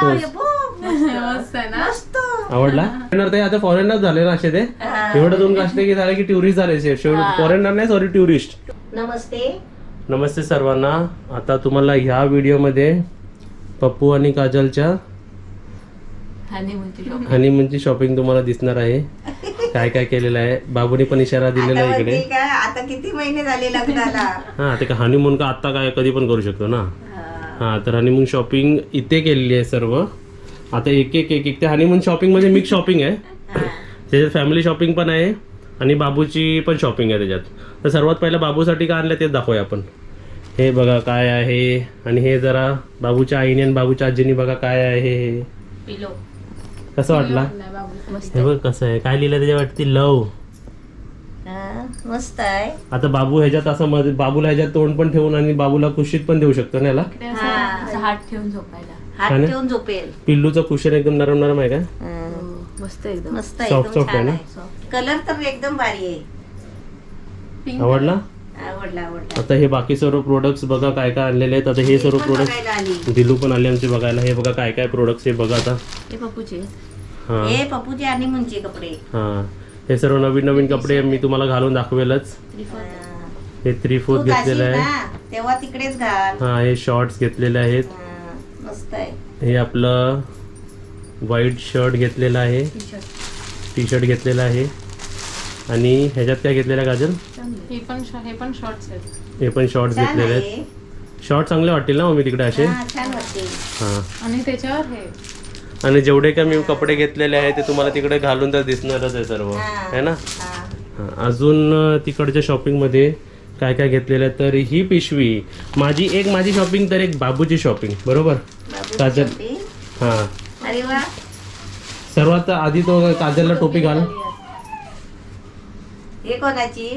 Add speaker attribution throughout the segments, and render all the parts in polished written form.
Speaker 1: Photos
Speaker 2: मस्त आहे ना.
Speaker 1: आवडला फॉरेनर ते आता फॉरेनर झाले ना असे ते एवढं दोन कास्टे की झाले की टुरिस्ट झाले शेवटी फॉरेनर नाही सॉरी टुरिस्ट. नमस्ते सर्वांना. आता तुम्हाला ह्या व्हिडिओमध्ये पप्पू आणि काजलच्या हनीमूनची शॉपिंग तुम्हाला दिसणार आहे. काय काय केलेलं आहे बाबूने पण इशारा दिलेला आहे इकडे.
Speaker 3: आता किती महिने झाले लग्नाला.
Speaker 1: हा ते का हनीमून का आता काय कधी पण करू शकतो ना. हा तर हनीमून शॉपिंग इथे केलेली आहे सर्व. आता एक एक एक एक ते हनीमून शॉपिंग म्हणजे मिक्स शॉपिंग आहे. त्याच्यात फॅमिली शॉपिंग पण आहे आणि बाबूची पण शॉपिंग आहे त्याच्यात. तर सर्वात पहिलं बाबूसाठी काय आणलं तेच दाखवूया आपण. हे बघा काय आहे आणि हे जरा बाबूच्या आईने आणि बाबूच्या आजीने बघा काय आहे हे. कसं वाटला हे बघ कसं आहे काय लिहिलं त्याच्या वाटती लव.
Speaker 3: मस्त आहे.
Speaker 1: आता बाबू ह्याच्यात असं मध्ये बाबूला ह्याच्यात तोंड पण ठेवून आणि बाबूला कुशीत पण देऊ शकतो ना याला.
Speaker 2: हात ठेवून झोपायला.
Speaker 3: हात ठेवून झोपेल.
Speaker 1: पिल्लूचं कुशन एकदम नरम नरम आहे का.
Speaker 2: मस्त एकदम
Speaker 3: मस्त आहे.
Speaker 1: सॉफ्ट सॉफ्ट आहे ना.
Speaker 3: कलर तर एकदम भारी आहे.
Speaker 1: आवडला.
Speaker 3: आवडला आवडला.
Speaker 1: आता हे बाकी सर्व प्रोडक्ट्स बघा काय काय आणलेले आहेत. आता हे सर्व प्रोडक्ट दिलू पण आले आमचे बघायला. हे बघा काय काय प्रोडक्ट्स हे बघा आता.
Speaker 2: हे पप्पूचे.
Speaker 1: हा
Speaker 3: हे पप्पूचे आणि मुंचे कपडे.
Speaker 1: हा हे सर्व नवीन नवीन कपडे मी तुम्हाला घालून दाखवेलच. हे 3/4 घेतलेलं आहे
Speaker 3: तेव्हा तिकडेच घाल.
Speaker 1: हा हे शॉर्ट्स घेतलेले आहेत.
Speaker 3: मस्त आहे.
Speaker 1: हे आपलं व्हाईट शर्ट घेतलेलं आहे. टी शर्ट घेतलेलं आहे आणि ह्याच्यात काय घेतलेलं आहे काजल.
Speaker 2: हे पण शॉर्ट्स आहेत.
Speaker 1: हे पण शॉर्ट्स घेतलेले आहेत. शॉर्ट चांगले वाटतील ना मम्मी तिकडे असे.
Speaker 3: छान वाटते.
Speaker 1: हा
Speaker 2: आणि त्याच्यावर हे
Speaker 1: आणि जेवढे काय मी कपडे घेतलेले आहेत ते तुम्हाला तिकडे घालून तर दिसणारच आहे सर्व है ना. अजून तिकडच्या शॉपिंगमध्ये काय काय घेतलेलं आहे तर ही पिशवी माझी शॉपिंग तर एक बाबूची शॉपिंग बरोबर काजल. हा
Speaker 3: अरे वा.
Speaker 1: सर्वात आधी तो काजलला टोपी घाल.
Speaker 3: हे कोणाची.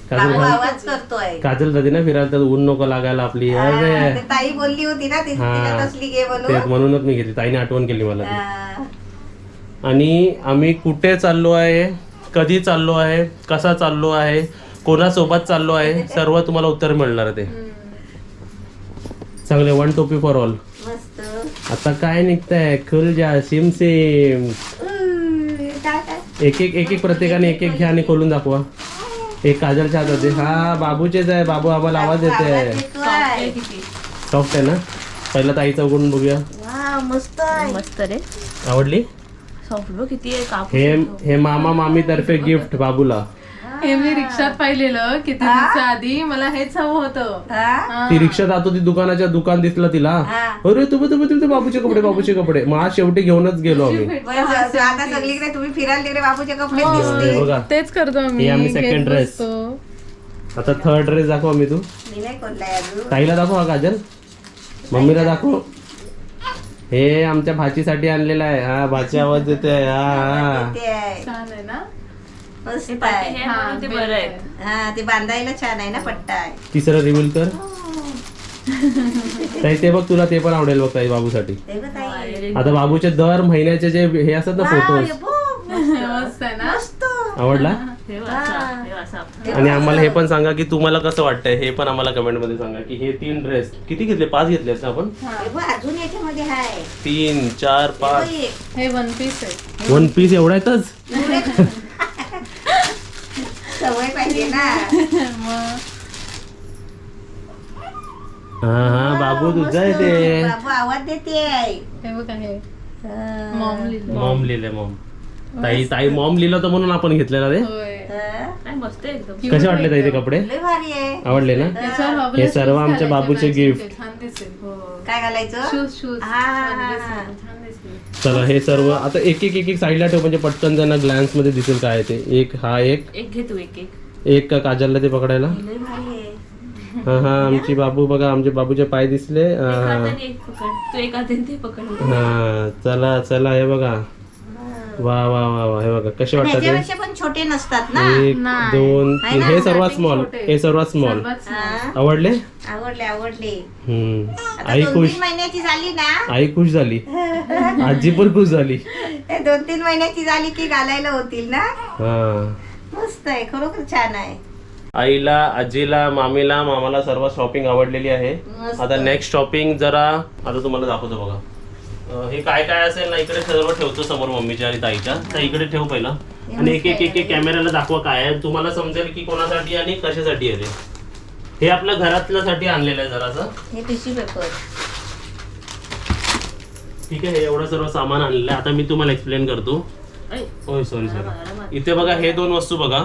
Speaker 1: काजल
Speaker 3: बाबू
Speaker 1: घाल.
Speaker 3: आवाज करतोय.
Speaker 1: काजल जाते ना फिरायला तर ऊन नको लागायला आपली. अरे
Speaker 3: ते ताई बोलली होती ना ती तिला तसली घे
Speaker 1: तेच
Speaker 3: बोलून.
Speaker 1: म्हणूनच मी घेतली. ताईने आठवण केली मला ती.
Speaker 3: हा.
Speaker 1: आणि आम्ही कुठे चाललो आहे कधी चाललो आहे कसा चाललो आहे कोणासोबत चाललो आहे सर्व तुम्हाला उत्तर मिळणार ते. चांगले वन टोपी फॉर ऑल.
Speaker 3: मस्त.
Speaker 1: आता काय निघतंय खुल जा सिम सिम. एक एक प्रत्येकाने एक एक घ्या आणि खोलून दाखवा. एक काजलच्या हातात आहे. हा बाबूचेच आहे. बाबू आम्हाला आवाज देते. सॉफ्ट आहे ना. पहिला ताईचा उघडून बघूया.
Speaker 3: मस्त आहे.
Speaker 2: मस्त रे.
Speaker 1: आवडली.
Speaker 2: सॉफ्ट बघ किती आहे. कापूस
Speaker 1: हे मामा मामी तर्फे गिफ्ट बाबूला.
Speaker 2: हे मी रिक्षात पाहिलेलं किती दिवसाआधी. मला हेच हवं होतं.
Speaker 1: ती रिक्षा जात होती दुकान दिसलं तिला. अरे तुम्ही बाबूचे कपडे मग आज शेवटी घेऊनच गेलो आम्ही.
Speaker 3: आता सगळीकडे तुम्ही फिरायला तिकडे बाबूचे कपडे
Speaker 1: हे
Speaker 3: दिसते.
Speaker 1: बघा
Speaker 2: तेच करतो
Speaker 1: हे आम्ही सेकंड ड्रेस. आता थर्ड ड्रेस दाखव मी. तू
Speaker 3: मी नाही कोणलाय अजून.
Speaker 1: ताईला दाखव हा काजल. मम्मीला दाखव. हे आमच्या भाचीसाठी आणलेलं आहे. हा भाची आवाज देते. हा
Speaker 3: ते आहे.
Speaker 2: छान आहे ना.
Speaker 3: मस्त आहे.
Speaker 2: ते बरं आहे.
Speaker 3: हा ते बांधायला छान आहे ना. पट्टा आहे.
Speaker 1: तिसरं रिव्हील कर ताई. ते बघ तुला ते पण आवडेल बघ ताई बाबूसाठी.
Speaker 3: ते बघ ताई.
Speaker 1: आता बाबूचे दर महिन्याचे जे हे असतात ना फोटोज.
Speaker 2: मस्त आहे ना.
Speaker 3: मस्त.
Speaker 1: आवडला. आणि आम्हाला हे पण सांगा की तुम्हाला कसं वाटतंय. हे पण आम्हाला कमेंट मध्ये सांगा की हे 3 ड्रेस किती घेतले. 5 घेतलेत ना आपण.
Speaker 3: हे बघ अजून याच्यामध्ये आहे.
Speaker 1: 3 4 5
Speaker 2: हे वन पीस आहे.
Speaker 1: वन पीस एवढा येतच.
Speaker 3: सवय पाहिजे ना.
Speaker 1: हा बाबू तुझा आहे ते.
Speaker 3: बाबू आवाज देते.
Speaker 2: हे बघ आहे. मॉम लिहिलं.
Speaker 1: मॉम लिहिले मॉम. ताई मॉम लिहिलं तर म्हणून आपण घेतलेला रे.
Speaker 2: मस्त एकदम.
Speaker 1: कसे वाटले ताई ते कपडे.
Speaker 3: लय भारी आहे.
Speaker 1: आवडले ना. हे सर्व आमच्या बाबूचे गिफ्ट.
Speaker 2: छान दिसेल.
Speaker 3: काय घालायचं.
Speaker 2: शूज छान दिसेल.
Speaker 1: चला हे सर्व आता एक एक साईडला ठेव म्हणजे पटकन त्यांना ग्लॅन्स मध्ये दिसेल काय आहे ते. एक हा एक
Speaker 2: घे तू एक
Speaker 1: एक काजलला ते पकडायला.
Speaker 3: लय भारी आहे.
Speaker 1: हा आमची बाबू बघा. आमचे बाबूचे पाय दिसले. हा चला हे बघा. वा हे बघा कसे वाटतात.
Speaker 3: ह्याच्यापेक्षा पण छोटे नसतात ना.
Speaker 1: 1 2 3 हे सर्वात स्मॉल. हे सर्वात स्मॉल. आवडले.
Speaker 3: आवडले.
Speaker 1: आई खुश.
Speaker 3: 2-3 महिन्याची झाली ना.
Speaker 1: आई खुश झाली. आजी पण खुश झाली.
Speaker 3: 2-3 महिन्याची झाली की घालायला होतील ना.
Speaker 1: हा
Speaker 3: मस्त आहे. खरोखर छान आहे.
Speaker 1: आईला आजीला मामीला मामाला सर्व शॉपिंग आवडलेली आहे.
Speaker 3: मस्त.
Speaker 1: आता नेक्स्ट शॉपिंग जरा आता तुम्हाला दाखवतो बघा. हे काय काय असेल ना इकडे सर्व ठेवतो समोर मम्मीच्या आणि ताईच्या. तर इकडे ठेव पहिला आणि एक एक एक एक कॅमेऱ्याला दाखवा काय आहे, तुम्हाला समजेल की कोणासाठी आणि कशासाठी आहे ते. हे आपल्या घरातल्यासाठी आणलेलं आहे जरासं.
Speaker 3: हे टिश्यू पेपर.
Speaker 1: ठीक आहे, हे एवढं सर्व सामान आणलेलं आहे. आता मी तुम्हाला एक्सप्लेन करतो. होय सॉरी. इथे बघा हे 2 वस्तू बघा,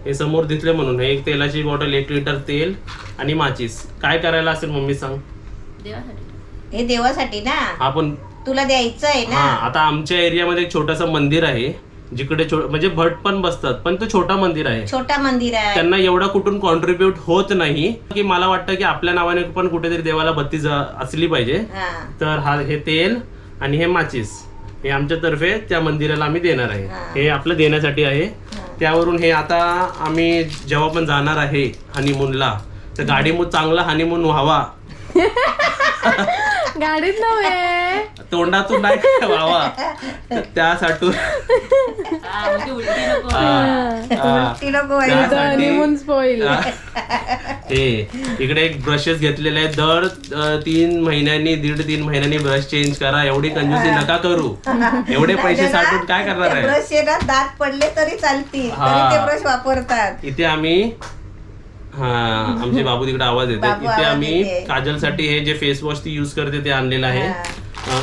Speaker 1: हे समोर दिसले म्हणून. हे एक तेलाची बॉटल, 1 लिटर तेल आणि माचीस. काय करायला असेल मम्मी सांग?
Speaker 3: हे देवासाठी ना,
Speaker 1: हा पण
Speaker 3: तुला द्यायचं आहे
Speaker 1: हा
Speaker 3: ना.
Speaker 1: आता आमच्या एरियामध्ये एक छोटंसं मंदिर आहे जिकडे म्हणजे भट पण बसतात, पण तो छोटा मंदिर आहे.
Speaker 3: छोटा मंदिर आहे.
Speaker 1: त्यांना एवढं कुठून कॉन्ट्रीब्युट होत नाही की मला वाटतं की आपल्या नावाने पण कुठेतरी देवाला बत्ती असली पाहिजे.
Speaker 3: हा.
Speaker 1: तर हे तेल आणि हे माचीस हे आमच्यातर्फे त्या मंदिराला आम्ही देणार आहे. हे आपलं देण्यासाठी आहे. त्यावरून हे आता आम्ही जेव्हा पण जाणार आहे हनीमूनला, तर गाडीमून चांगला हनीमून व्हावा,
Speaker 2: गाडीत नव्हे,
Speaker 1: तोंडातून नाही व्हावा, तर त्यासाठी
Speaker 3: ती नको व्हायला.
Speaker 2: Honeymoon spoil.
Speaker 1: हे इकडे एक ब्रशेस घेतलेले आहेत. दर 3 महिन्यांनी 1.5-3 महिन्यांनी ब्रश चेंज करा. एवढी कंजूसी नका करू. एवढे पैसे साठवून काय करणार आहे?
Speaker 3: ब्रश दात पडले तरी चालतील,
Speaker 1: हा.
Speaker 3: तरी ते ब्रश वापरतात.
Speaker 1: इथे आम्ही आमचे बाबू तिकडे आवाज येते.
Speaker 3: बाबू
Speaker 1: इथे
Speaker 3: आवाज
Speaker 1: आम्ही
Speaker 3: येते.
Speaker 1: काजलसाठी हे जे फेस वॉश ती युज करते ते आणलेलं आहे.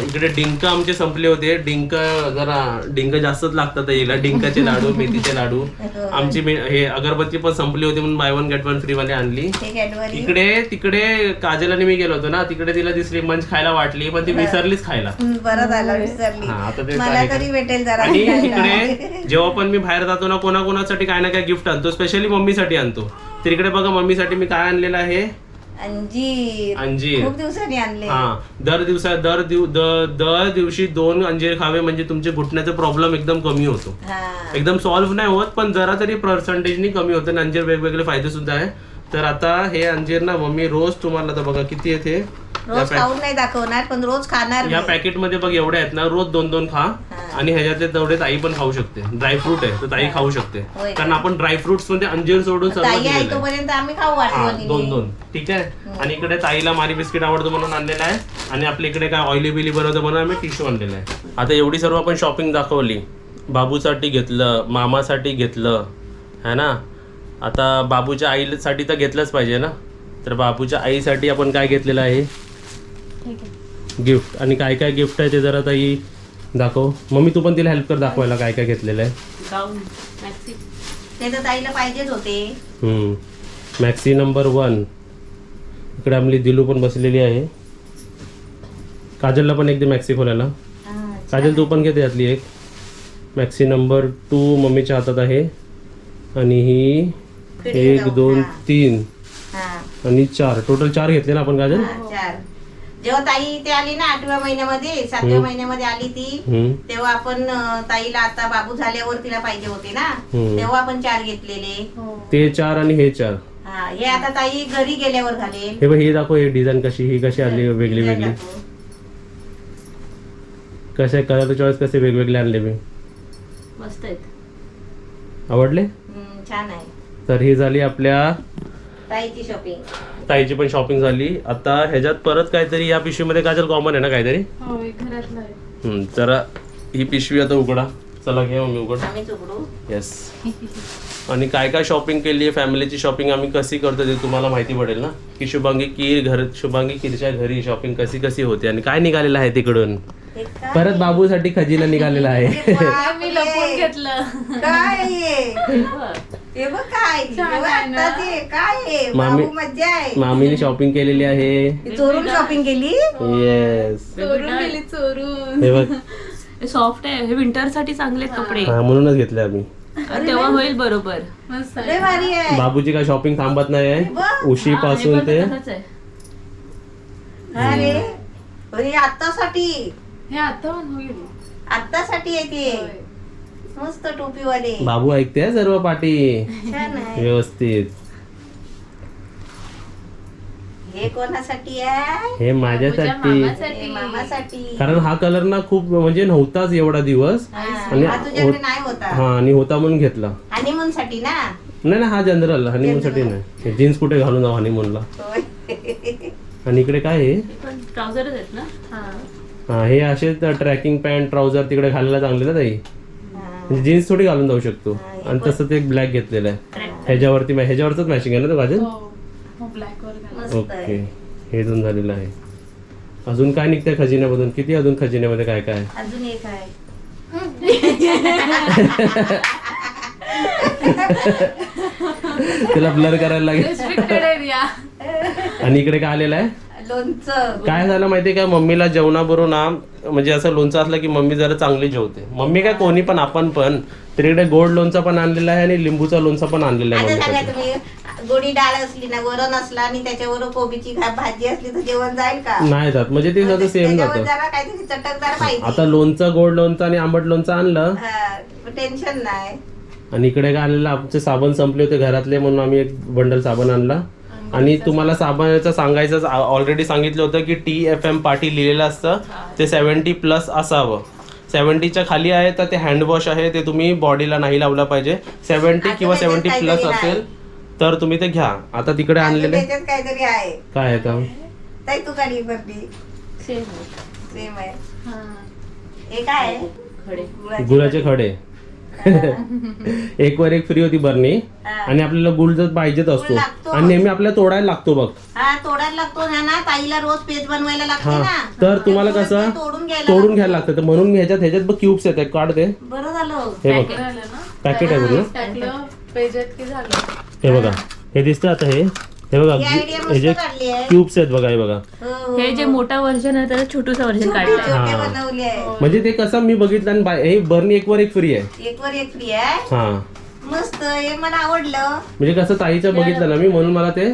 Speaker 1: इकडे डिंक आमचे संपले होते. डिंक जास्तच लागतात याला. डिंकाचे लाडू, मेथीचे लाडू. आमची हे अगरबत्ती पण संपली होती म्हणून बाय 1 गेट 1 फ्री वाले आणली.
Speaker 3: हे कॅडबरी.
Speaker 1: तिकडे काजल आणि मी गेलो होतो ना, तिकडे तिला दिसली मंच खायला वाटली, पण ती विसरलीच खायला.
Speaker 3: बरं झालं विसरली.
Speaker 1: हा, आता ते
Speaker 3: मला
Speaker 1: आहे.
Speaker 3: तरी भेटेल जरा.
Speaker 1: आणि इकडे जेव्हा पण मी बाहेर जातो ना, कोणाकोणासाठी काय ना काय गिफ्ट आणतो. स्पेशली मम्मीसाठी आणतो. तर इकडे बघा मम्मीसाठी मी काय आणलेलं आहे. अंजीर.
Speaker 3: खूप दिवसांनी आणले.
Speaker 1: हा, दर दिवशी 2 अंजीर खावे म्हणजे तुमचे घुटण्याचा प्रॉब्लेम एकदम कमी होतो. एकदम सॉल्व्ह नाही होत, पण जरा तरी पर्सेंटेजनी कमी होतं. अंजीर वेगवेगळे फायदे सुद्धा आहे. तर आता हे अंजीर ना मम्मी रोज तुम्हाला, तर बघा किती येते.
Speaker 3: रोज खाऊन नाही दाखवणार, पण रोज खाणार.
Speaker 1: या पॅकेट मध्ये बघ एवढे आहेत ना, रोज 2-2 खा. आणि ह्याच्यातले तेवढे ताई पण खाऊ शकते. ड्रायफ्रूट आहे तर ताई खाऊ शकते, कारण आपण ड्रायफ्रुट्स मध्ये अंजीर सोडून सर्व दिलेलं
Speaker 3: तोपर्यंत आम्ही खाऊ वाटलं.
Speaker 1: 2-2. ठीक आहे. आणि इकडे ताईला मारी बिस्किट आवडतो म्हणून आणलेला आहे. आणि आपल्या इकडे काय ऑइली बिली बनवतो म्हणून आम्ही टिश्यू आणलेला आहे. आता एवढी सर्व आपण शॉपिंग दाखवली. बाबूसाठी घेतलं, मामासाठी घेतलं, है ना. आता बाबूच्या आईसाठी तर घेतलंच पाहिजे ना. तर बाबूच्या आईसाठी आपण काय घेतलेलं आहे गिफ्ट. आणि काय काय गिफ्ट आहे ते जरा ताई दाखव. मम्मी तू पण तिला हेल्प कर दाखवायला काय काय घेतलेलं आहे.
Speaker 3: ते तर ताईला पाहिजेच होते.
Speaker 1: Maxi number 1. इकडे आपली दिलू पण बसलेली आहे. काजलला पण एकदा मॅक्सी खोलायला. काजल तू पण घे त्यातली एक. मॅक्सी नंबर 2 मम्मीच्या हातात आहे. आणि ही 1, 2, 3 आणि 4, टोटल 4 घेतले ना आपण काजल.
Speaker 3: 4. जेव्हा ताई इथे आली ना 8व्या महिन्यामध्ये, 7व्या महिन्यामध्ये आली ती, तेव्हा आपण ताईला आता बाबू झाल्यावर तिला पाहिजे होते ना, तेव्हा आपण 4 घेतलेले.
Speaker 1: ते 4 आणि हे 4.
Speaker 3: हे आता ताई घरी गेल्यावर झाले.
Speaker 1: हे बघ, हे दाखव. हे डिझाईन ही कशी आली वेगळी वेगळी. कसे कलर चॉईस कसे वेगवेगळे आणले मी.
Speaker 2: मस्त आहेत.
Speaker 1: आवडले.
Speaker 3: छान आहे.
Speaker 1: तर ही झाली आपल्या
Speaker 3: ताईची शॉपिंग.
Speaker 1: ताईची पण शॉपिंग झाली. आता ह्याच्यात परत काहीतरी या पिशवीमध्ये काजल कॉमन आहे ना काहीतरी. जरा ही पिशवी आता उघडा. चला घे मम्मी उघड.
Speaker 3: आम्हीच उघडू.
Speaker 1: येस. आणि काय काय शॉपिंग केली आहे, फॅमिलीची शॉपिंग आम्ही कशी करतो ते तुम्हाला माहिती पडेल ना, की शुभांगी कीरच्या घरी शॉपिंग कशी कशी होते आणि काय निघालेलं आहे तिकडून. परत बाबूसाठी खजिना निघालेला आहे.
Speaker 2: मी लपून घेतलं.
Speaker 3: काय हे बघ काय मज्जा आहे.
Speaker 1: मामीने शॉपिंग केलेली आहे.
Speaker 3: चोरून शॉपिंग केली.
Speaker 1: येस.
Speaker 2: चोरून.
Speaker 1: हे बघ
Speaker 4: सॉफ्ट आहे. हे विंटर साठी चांगले कपडे.
Speaker 1: म्हणूनच घेतले आम्ही.
Speaker 4: तेव्हा होईल बरोबर.
Speaker 2: मस्त
Speaker 3: लय भारी आहे.
Speaker 1: बाबूची काय शॉपिंग थांबत नाही आहे. उशी पासून ते
Speaker 3: अरे आत्तासाठी.
Speaker 2: हे आता होईल.
Speaker 3: आत्तासाठी येते. मस्त टोपीवाले.
Speaker 1: बाबू ऐकते सर्व पाठी
Speaker 3: छान आहे.
Speaker 1: व्यवस्थित.
Speaker 3: हे कोणासाठी आहे.
Speaker 1: हे माझ्यासाठी.
Speaker 3: हे मामासाठी.
Speaker 1: कारण हा कलर ना खूप म्हणजे नव्हताच एवढा दिवस. आणि
Speaker 3: हा तुझ्याकडे नाही होता.
Speaker 1: हा आणि होता म्हणून घेतला.
Speaker 3: हनीमून साठी ना.
Speaker 1: नाही हा जनरल हनीमून साठी नाही. जीन्स कुठे घालून जाऊ हनीमूनला. आणि इकडे काय आहे.
Speaker 4: ट्राउझरच आहेत ना.
Speaker 1: हा हे असे ट्रॅकिंग पॅन्ट ट्राउझर तिकडे घालायला चांगले ना ताई, म्हणजे जीन्स थोडी घालून जाऊ शकतो. आणि तसं ते ब्लॅक घेतलेलं आहे ह्याच्यावरच मॅचिंग आहे ना तो काजल.
Speaker 2: ब्लॅक वर घाला.
Speaker 3: मस्त
Speaker 1: ओके
Speaker 3: आहे.
Speaker 1: हे दोन झालेलं आहे. अजून काय निघतंय खजिन्यामधून, किती अजून खजिन्यामध्ये काय काय आहे?
Speaker 3: अजून एक आहे.
Speaker 1: त्याला ब्लर करायला लागेल.
Speaker 2: Restricted area.
Speaker 1: आणि इकडे काय आलेलं आहे,
Speaker 3: लोणचं.
Speaker 1: काय झालं माहितीये का, मम्मीला जेवणाबरोबर ना म्हणजे असं लोणचं असलं की मम्मी जरा चांगली जेवते. मम्मी काय कोणी पण आपण पण तर इकडे गोड लोणचं पण आणलेलं आहे आणि लिंबूचा लोणचं पण आणलेलं आहे
Speaker 3: आता सांगा
Speaker 1: मम्मीसाठी.
Speaker 3: तुम्ही, गोडी डाळ असली ना, वरण असला आणि त्याच्यावर कोबीची भाजी असली तर जेवण जाईल का?
Speaker 1: नाही जात, म्हणजे ते सगळं सेम
Speaker 3: त्याच्यावर
Speaker 1: जातं.
Speaker 3: जरा काहीतरी चटकदार पाहिजे.
Speaker 1: आता लोणचं, गोड लोणचं आणि आंबट लोणचं आणलं
Speaker 3: टेन्शन नाही.
Speaker 1: आणि इकडे काय आणलेलं, आमचे साबण संपले होते घरातले म्हणून आम्ही एक बंडल साबण आणला. आणि तुम्हाला साबणाचं सांगायचं ऑलरेडी सांगितलं होतं की TFM पाटी लिहिलेलं असतं, ते 70+ असावं. 70च्या खाली आहे तर ते हँडवॉश आहे, ते तुम्ही बॉडीला नाही लावलं पाहिजे. 70 किंवा 70+ असेल तर तुम्ही ते घ्या. आता तिकडे आणलेले
Speaker 3: त्याच्यात काहीतरी आहे.
Speaker 1: काय आहे का,
Speaker 3: ताई तू काढी भरली सेम आहे. हे काय आहे?
Speaker 1: गुळाचे खडे. एक वर एक फ्री होती बरणी. आणि आपल्याला गुळ जर पाहिजेच असतो
Speaker 3: लागतो.
Speaker 1: आणि नेहमी आपल्याला तोडायला लागतो बघ.
Speaker 3: हा तोडायला लागतो ना, ताईला रोज पेज बनवायला लागते
Speaker 1: हा
Speaker 3: ना.
Speaker 1: तर तुम्हाला कसं तोडून घ्यायला लागतं, तर म्हणून मी ह्याच्यात बघ क्यूब्स येतात, काढ ते.
Speaker 3: बरं झालं.
Speaker 1: हे बघ
Speaker 2: झालं ना,
Speaker 1: पॅकेट आहे पूर्ण.
Speaker 2: टाकलं पेजेत की झालं.
Speaker 1: हे बघा, हे दिसतं आता, हे बघा
Speaker 3: ही आयडिया
Speaker 1: हे जे
Speaker 3: मस्त काढली आहे.
Speaker 1: क्यूब्स आहेत बघा, हे बघा.
Speaker 3: हो,
Speaker 4: हे जे मोठा व्हर्जन आहे त्याचं छोटूचं व्हर्जन काढलंय.
Speaker 3: छोटे
Speaker 1: हा.
Speaker 3: बनवले आहे.
Speaker 1: म्हणजे ते कसं मी बघितलं आणि हे बरणी एक वर एक फ्री आहे.
Speaker 3: एक वर एक फ्री आहे.
Speaker 1: हा
Speaker 3: मस्त, हे मला आवडलं.
Speaker 1: म्हणजे कसं ताईचं बघितलं ना मी, म्हणून मला ते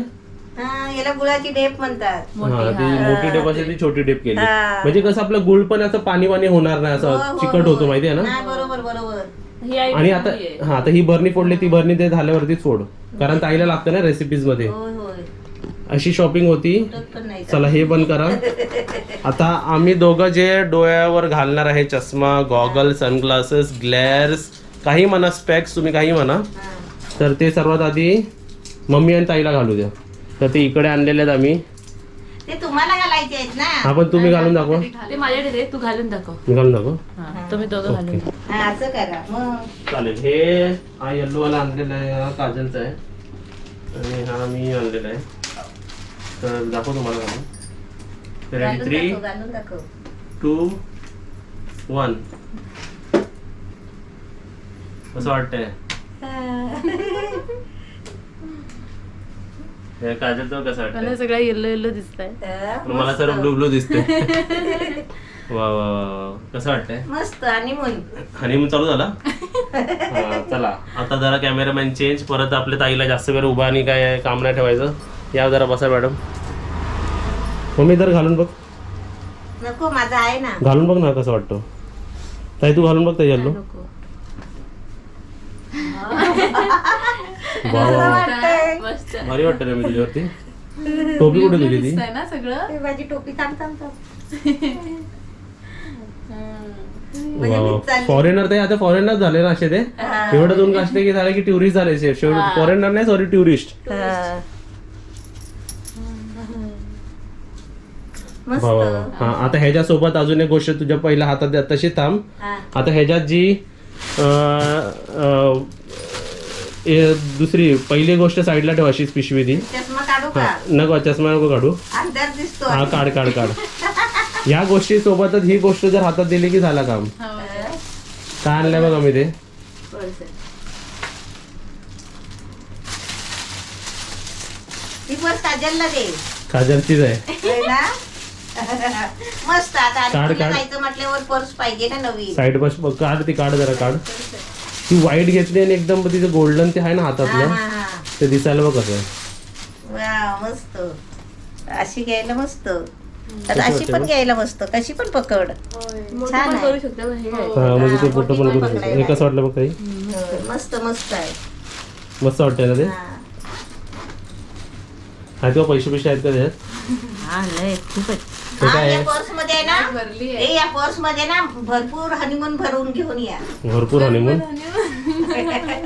Speaker 3: हा, याला गुळाची ढेप म्हणतात.
Speaker 1: हा ती मोठी टेप असेल ती छोटी टेप केली.
Speaker 3: हा.
Speaker 1: म्हणजे कसं आपलं गुळ पण असं पाणी होणार नाही,
Speaker 3: हो,
Speaker 1: असं
Speaker 3: हो,
Speaker 1: चिकट
Speaker 3: हो.
Speaker 1: होतो माहितीये ना.
Speaker 3: नाही, बरोबर बरोबर.
Speaker 4: ही idea
Speaker 1: आणि आता
Speaker 4: चांगली आहे.
Speaker 1: हा आता ही बरणी फोडली, ती बरणी ते झाल्यावरती फोड, कारण ताईला लागतं ना रेसिपीज मध्ये.
Speaker 3: होय होय.
Speaker 1: अशी शॉपिंग होती.
Speaker 3: तुटत पण नाही.
Speaker 1: चला हे बंद करा. आता आम्ही दोघं जे डोळ्यावर घालणार आहे, चष्मा, गॉगल, सनग्लासेस, ग्लेअर्स, काही म्हणा, स्पेक्स, तुम्ही काही म्हणा,
Speaker 3: हा.
Speaker 1: तर ते सर्वात आधी मम्मी आणि ताईला घालू द्या. तर ते इकडे आणलेले आहेत आम्ही.
Speaker 3: ते तुम्हाला घालायचे आहेत ना.
Speaker 1: आपण तुम्ही घालून दाखवा.
Speaker 4: ते माझ्याकडे दे, तू घालून दाखव.
Speaker 1: मी घालून दाखव.
Speaker 4: हा, तुम्ही दोघं घालून
Speaker 1: ओके.
Speaker 4: दाखव.
Speaker 3: हा, असं करा मग.
Speaker 1: चालेल. हे हा येल्लो वाला आणलेला आहे, हा काजलचा आहे आणि हा मी आणलेला आहे. तर दाखव तुम्हाला घालून. तर
Speaker 3: घालून
Speaker 1: 3,
Speaker 3: दाखव, घालून दाखव.
Speaker 1: 2, 1. कसं वाटतंय हे काजलचं कसं
Speaker 2: मला
Speaker 1: वाटतंय?
Speaker 2: सगळं येल्लो येल्लो दिसतंय.
Speaker 1: मला सर्व ब्लू ब्लू दिसते. वा वा वा, कसं वाटतंय?
Speaker 3: मस्त. आणि मग
Speaker 1: हनीमून चालू झाला. हा, चला आता जरा कॅमेरामॅन चेंज. परत आपल्या ताईला जास्त वेळ उभा आणि काय काम नाही ठेवायचं. या जरा बसा मॅडम. मम्मी जर घालून बघ,
Speaker 3: नको, माझा आहे ना.
Speaker 1: घालून बघ ना कसं वाटतं. ताई तू घालून बघ ताई येल्लो. वा वा,
Speaker 4: मस्त.
Speaker 1: भारी वाटतं ना मी तुझ्यावरती. टोपी कुठे दिली ती?
Speaker 2: दिसतंय ना सगळं.
Speaker 3: हे माझी टोपी थांब थांब थांब.
Speaker 1: वा वा, फॉरेनर ते आता फॉरेनर झाले ना असे ते. एवढं 2 काष्टे की झाले की टुरिस्ट झाले. शेवटी फॉरेनर नाही, सॉरी टुरिस्ट.
Speaker 3: मस्त.
Speaker 1: वा वा वा. हा आता ह्याच्या सोबत अजून एक गोष्ट तुझ्या पहिल्या हातात द्या, तशी थांब.
Speaker 3: हा.
Speaker 1: आता ह्याच्यात जी दुसरी पहिली गोष्ट साईडला ठेव, अशीच पिशवी ती.
Speaker 3: चष्मा काढू
Speaker 1: हा
Speaker 3: का?
Speaker 1: नको, चष्मा नको काढू.
Speaker 3: अंधार दिसतो.
Speaker 1: हा काढ काढ काढ. या गोष्टी सोबतच ही गोष्ट जर हातात दिली की झाला काम. काय आणलंय बघा मी ते.
Speaker 3: ती पर्स काजलला दे.
Speaker 1: काजलचीच आहे.
Speaker 3: होय ना? मस्त. आता
Speaker 1: काढ,
Speaker 3: आणखीन
Speaker 1: काढ.
Speaker 3: जायचं म्हटल्यावर पर्स पाहिजे ना नवीन.
Speaker 1: साईड बस काढ, ती काढ जरा काढ. ती वाईट घेतली आणि एकदम तिचं गोल्डन ते आहे ना
Speaker 3: हा
Speaker 1: हातातलं,
Speaker 3: हा हा.
Speaker 1: ते दिसायला बघ कसं आहे.
Speaker 3: वा, मस्त. अशी घ्यायला मस्त. आता अशी पण घ्यायला मस्त. कशी पण पकड.
Speaker 4: मोठं
Speaker 3: छान
Speaker 4: पण
Speaker 3: आहे.
Speaker 4: करू शकतो हे काय?
Speaker 1: हा म्हणजे ते फोटो पण करू शकतो.
Speaker 3: पकडायला.
Speaker 1: हे कसं वाटलं बघ ताई?
Speaker 3: होय, मस्त मस्त आहे.
Speaker 1: मस्त वाटतंय ना ते.
Speaker 3: हा.
Speaker 1: आहेत का पैसे आहेत का त्याच्यात?
Speaker 4: हा, लय खूपच.
Speaker 1: ते
Speaker 3: हा,
Speaker 1: काय
Speaker 3: या
Speaker 1: आहे?
Speaker 3: पर्स मध्ये आहे ना,
Speaker 2: भरली आहे.
Speaker 3: या पर्स मध्ये ना भरपूर हनीमून भरून घेऊन या.
Speaker 1: भरपूर हनीमून.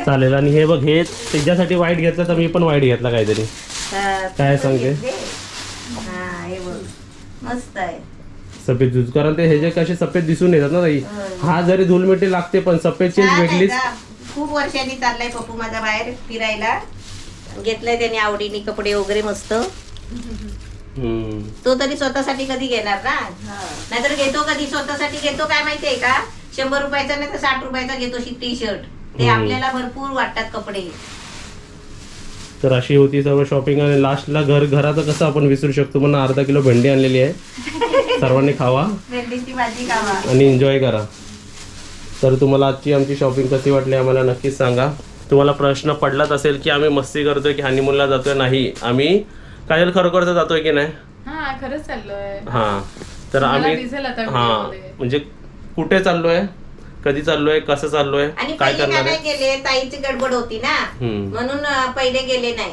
Speaker 1: चालेल. आणि हे बघ, हे त्याच्यासाठी वाईट घेतलं तर मी पण वाईट घेतला काहीतरी.
Speaker 3: हा,
Speaker 1: काय
Speaker 3: तू
Speaker 1: सांगते?
Speaker 3: घेतले? हा, हे बघ मस्त आहे.
Speaker 1: सफेद शूज, कारण ते हे जे कसे सफेद दिसून येतात ना ताई, हा जरी धूलमिटी लागते पण सफेद चेंज
Speaker 3: छान आहे
Speaker 1: वेगळीच.
Speaker 3: का? खूप वर्षांनी चाललाय पप्पू माझा बाहेर फिरायला, घेतलंय त्याने आवडीने कपडे वगैरे मस्त.
Speaker 1: हम्म.
Speaker 3: तो तरी स्वतःसाठी कधी घेणार ना, नाहीतर घेतो कधी स्वतःसाठी घेतो काय माहितीये का, 100 रुपयाचा नाही तर 60 रुपयाचा घेतो टी शर्ट. ते आपल्याला भरपूर वाटतात कपडे.
Speaker 1: तर अशी होती सर्व शॉपिंग. आणि लास्टला घराचं कसं आपण विसरू शकतो, म्हणून अर्धा किलो भेंडी आणलेली आहे. सर्वांनी खावा
Speaker 3: भेंडीची भाजी खावा.
Speaker 1: आणि एन्जॉय करा. तर तुम्हाला आजची आमची शॉपिंग कशी वाटली आम्हाला नक्कीच सांगा. तुम्हाला प्रश्न पडलाच असेल की आम्ही मस्ती करतोय की हनीमूनला जातोय, नाही आम्ही काजल खरोखरच जातोय की नाही.
Speaker 2: हा खरंच चाललोय.
Speaker 1: हां तर
Speaker 2: तुम्हाला
Speaker 1: आम्ही
Speaker 2: दिसेल आता
Speaker 1: हां
Speaker 2: व्हिडिओमध्ये.
Speaker 1: म्हणजे कुठे चाललोय, कधी चाललोय, कसं चाललोय,
Speaker 3: आणि
Speaker 1: काय
Speaker 3: पहिले
Speaker 1: करणार
Speaker 3: नाही
Speaker 1: आहे.
Speaker 3: गेले, ताईची गडबड होती ना,
Speaker 1: हम्म.
Speaker 3: म्हणून पहिले गेले नाही,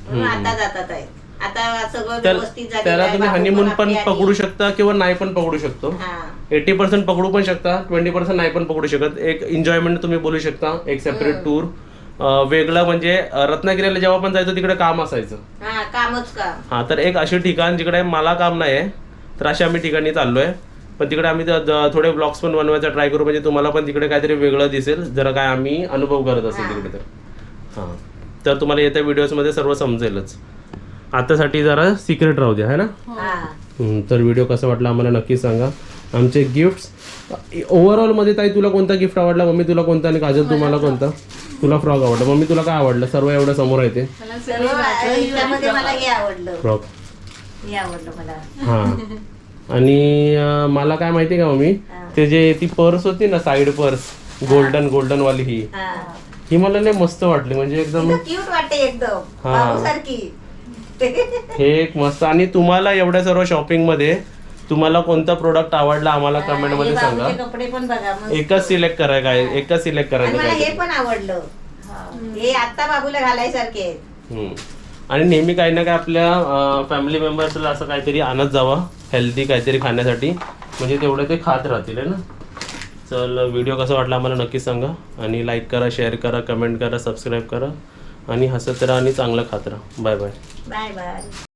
Speaker 3: म्हणून आता जातात आहे. आता सगळं
Speaker 1: तर
Speaker 3: व्यवस्थित झालेलं
Speaker 1: त्याला
Speaker 3: आहे,
Speaker 1: तुम्ही
Speaker 3: बाबू
Speaker 1: हनीमून पण
Speaker 3: आपली आली.
Speaker 1: पकडू शकता किंवा नाही पण पकडू शकतो.
Speaker 3: हा.
Speaker 1: 80% पकडू पण शकता, 20% नाही पण पकडू शकत. एक एन्जॉयमेंट तुम्ही बोलू शकता, एक सेपरेट टूर वेगळं. म्हणजे रत्नागिरीला जेव्हा पण जायचं तिकडे काम असायचं.
Speaker 3: हा कामच काम.
Speaker 1: हा तर एक अशी ठिकाण जिकडे मला काम नाही आहे, तर अशा आम्ही ठिकाणी चाललोय. पण तिकडे आम्ही थोडे ब्लॉग्स पण बनवायचा ट्राय करू, म्हणजे तुम्हाला पण तिकडे काहीतरी वेगळं दिसेल जरा काय आम्ही अनुभव करत असेल तिकडे. तर हां तर तुम्हाला येत्या व्हिडिओजमध्ये सर्व समजेलच. आतासाठी जरा सिक्रेट राहू द्या है ना.
Speaker 3: हा.
Speaker 1: तर व्हिडिओ कसा वाटला आम्हाला नक्की सांगा. आमचे गिफ्ट्स ओव्हरऑलमध्ये ताई तुला कोणता गिफ्ट आवडला, मम्मी तुला कोणता, आणि काजल तुम्हाला कोणता. तुला फ्रॉक आवडला, मम्मी तुला काय आवडलं, सर्व एवढं समोर आहे ते
Speaker 2: मला
Speaker 3: सर्व याच्यामध्ये मला हे आवडलं,
Speaker 1: फ्रॉक.
Speaker 3: हे आवडलं मला.
Speaker 1: हां आणि मला काय माहिती का मम्मी, ते जे ती पर्स होती ना, साईड पर्स गोल्डन वाली,
Speaker 3: हा.
Speaker 1: ही मला लय मस्त वाटली. म्हणजे एकदम
Speaker 3: क्यूट वाटते एकदम,
Speaker 1: हा.
Speaker 3: बाबू सारखी.
Speaker 1: हे एक मस्त. आणि तुम्हाला एवढ्या सर्व शॉपिंग मध्ये तुम्हाला कोणता प्रोडक्ट आवडला आम्हाला कमेंट मध्ये सांगा.
Speaker 3: बाबूचे कपडे पण बघा मस्त.
Speaker 1: एकच सिलेक्ट करायचं काय, एकच सिलेक्ट
Speaker 3: आणि
Speaker 1: करायचं
Speaker 3: मला हे
Speaker 1: काय.
Speaker 3: पण आवडलं, हे आता बाबूला घालायसारखे आहेत.
Speaker 1: आणि नेहमी काही ना काही आपल्या फॅमिली मेंबर्सला असं काहीतरी आणत जावा, हेल्दी काहीतरी खाण्यासाठी, म्हणजे तेवढे ते खात राहतील है ना. चल व्हिडिओ कसा वाटला आम्हाला नक्की सांगा. आणि लाईक करा, शेअर करा, कमेंट करा, सबस्क्राईब करा, आणि हसत राहा आणि चांगलं खात राहा. Bye bye.
Speaker 3: Bye bye.